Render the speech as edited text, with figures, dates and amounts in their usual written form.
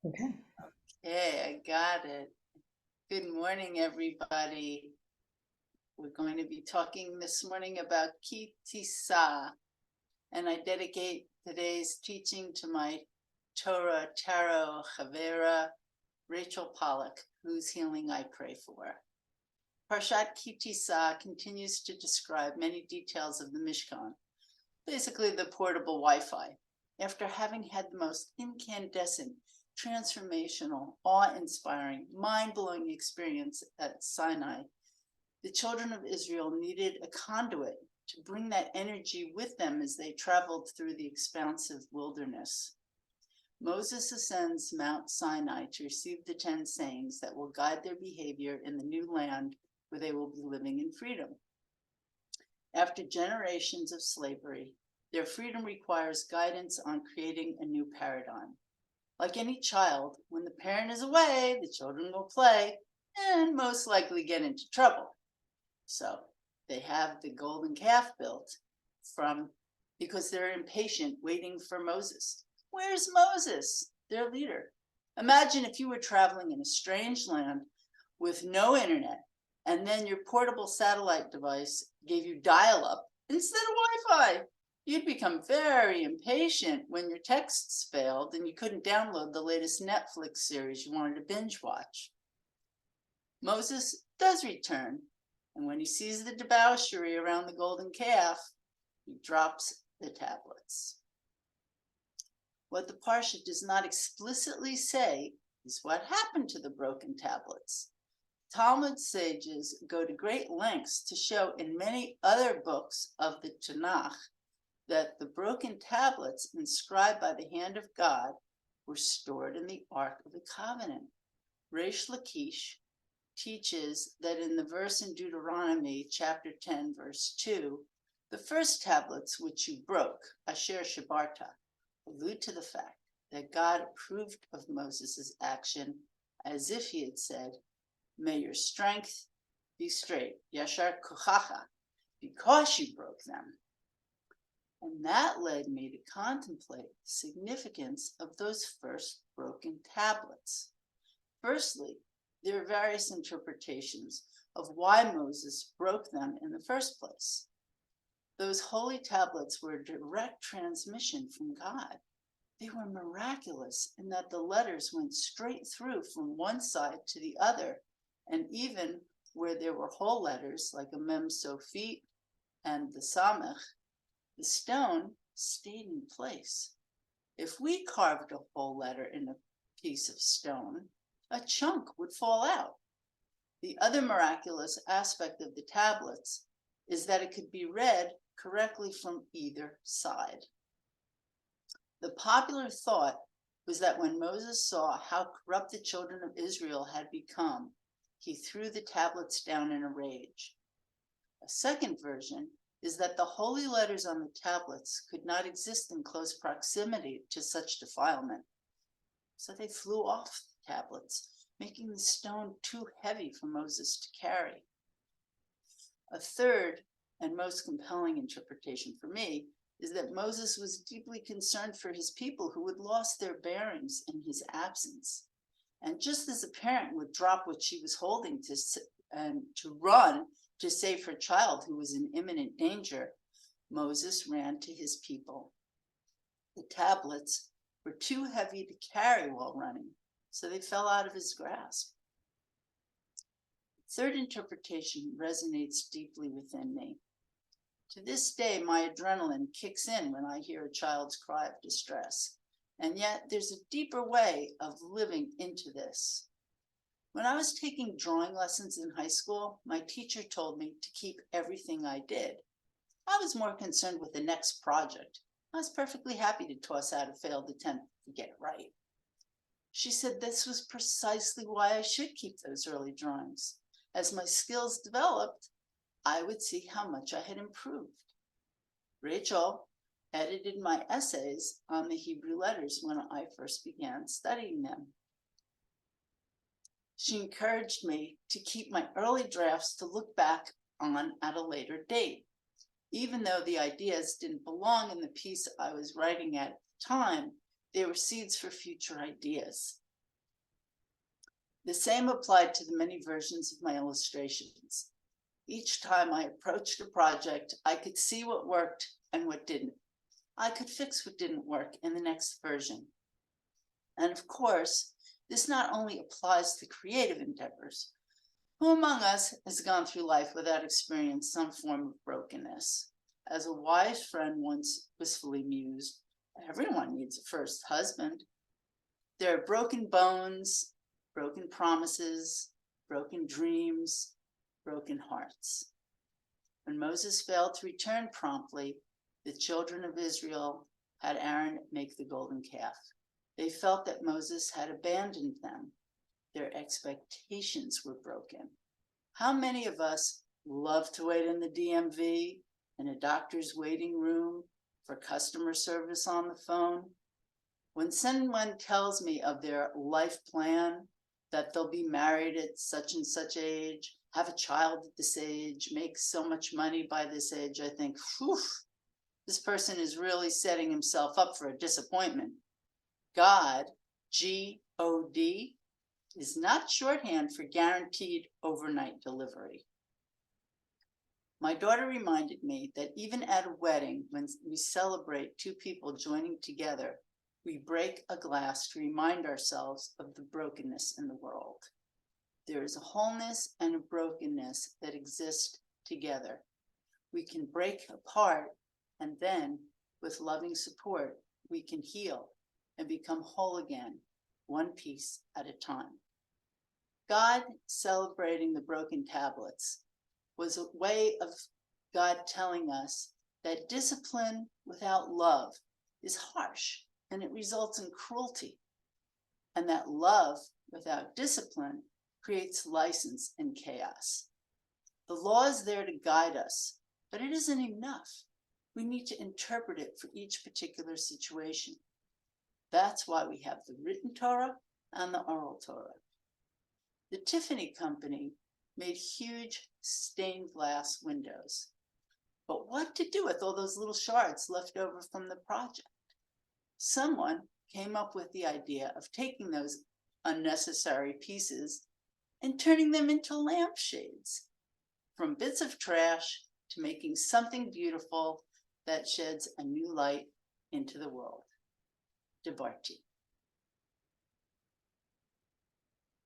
Okay. Okay, I got it. Good morning, everybody. We're going to be talking this morning about Tisa, and I dedicate today's teaching to my Torah Tarot Chavera, Rachel Pollack, whose healing I pray for. Parashat Tisa continues to describe many details of the Mishkan, basically the portable Wi-Fi. After having had the most incandescent, transformational, awe-inspiring, mind-blowing experience at Sinai, the children of Israel needed a conduit to bring that energy with them as they traveled through the expansive wilderness. Moses ascends Mount Sinai to receive the 10 sayings that will guide their behavior in the new land where they will be living in freedom. After generations of slavery, their freedom requires guidance on creating a new paradigm. Like any child, when the parent is away, the children will play and most likely get into trouble. So they have the golden calf built because they're impatient waiting for Moses. Where's Moses, their leader? Imagine if you were traveling in a strange land with no internet, and then your portable satellite device gave you dial-up instead of Wi-Fi. You'd become very impatient when your texts failed and you couldn't download the latest Netflix series you wanted to binge watch. Moses does return, and when he sees the debauchery around the golden calf, he drops the tablets. What the Parashat does not explicitly say is what happened to the broken tablets. Talmud sages go to great lengths to show in many other books of the Tanakh that the broken tablets inscribed by the hand of God were stored in the Ark of the Covenant. Reish Lakish teaches that in the verse in Deuteronomy chapter 10, verse 2, the first tablets which you broke, Asher Shabarta, allude to the fact that God approved of Moses' action as if he had said, may your strength be straight, Yashar Kuchacha, because you broke them. And that led me to contemplate the significance of those first broken tablets. Firstly, there are various interpretations of why Moses broke them in the first place. Those holy tablets were a direct transmission from God. They were miraculous in that the letters went straight through from one side to the other, and even where there were whole letters like a mem sofit and the samech, the stone stayed in place. If we carved a whole letter in a piece of stone, a chunk would fall out. The other miraculous aspect of the tablets is that it could be read correctly from either side. The popular thought was that when Moses saw how corrupt the children of Israel had become, he threw the tablets down in a rage. A second version is that the holy letters on the tablets could not exist in close proximity to such defilement. So they flew off the tablets, making the stone too heavy for Moses to carry. A third and most compelling interpretation for me is that Moses was deeply concerned for his people who had lost their bearings in his absence. And just as a parent would drop what she was holding to run to save her child who was in imminent danger, Moses ran to his people. The tablets were too heavy to carry while running, so they fell out of his grasp. The third interpretation resonates deeply within me. To this day, my adrenaline kicks in when I hear a child's cry of distress. And yet there's a deeper way of living into this. When I was taking drawing lessons in high school, my teacher told me to keep everything I did. I was more concerned with the next project. I was perfectly happy to toss out a failed attempt to get it right. She said this was precisely why I should keep those early drawings. As my skills developed, I would see how much I had improved. Rachel edited my essays on the Hebrew letters when I first began studying them. She encouraged me to keep my early drafts to look back on at a later date. Even though the ideas didn't belong in the piece I was writing at the time, they were seeds for future ideas. The same applied to the many versions of my illustrations. Each time I approached a project, I could see what worked and what didn't. I could fix what didn't work in the next version. And of course, this not only applies to creative endeavors. Who among us has gone through life without experiencing some form of brokenness? As a wise friend once wistfully mused, everyone needs a first husband. There are broken bones, broken promises, broken dreams, broken hearts. When Moses failed to return promptly, the children of Israel had Aaron make the golden calf. They felt that Moses had abandoned them. Their expectations were broken. How many of us love to wait in the DMV, in a doctor's waiting room, for customer service on the phone? When someone tells me of their life plan, that they'll be married at such and such age, have a child at this age, make so much money by this age, I think, whew, this person is really setting himself up for a disappointment. God, G-O-D, is not shorthand for guaranteed overnight delivery. My daughter reminded me that even at a wedding, when we celebrate two people joining together, we break a glass to remind ourselves of the brokenness in the world. There is a wholeness and a brokenness that exist together. We can break apart, and then, with loving support, we can heal and become whole again, one piece at a time. God celebrating the broken tablets was a way of God telling us that discipline without love is harsh and it results in cruelty, and that love without discipline creates license and chaos. The law is there to guide us, but it isn't enough. We need to interpret it for each particular situation. That's why we have the written Torah and the oral Torah. The Tiffany company made huge stained glass windows. But what to do with all those little shards left over from the project? Someone came up with the idea of taking those unnecessary pieces and turning them into lampshades. From bits of trash to making something beautiful that sheds a new light into the world. Devarti.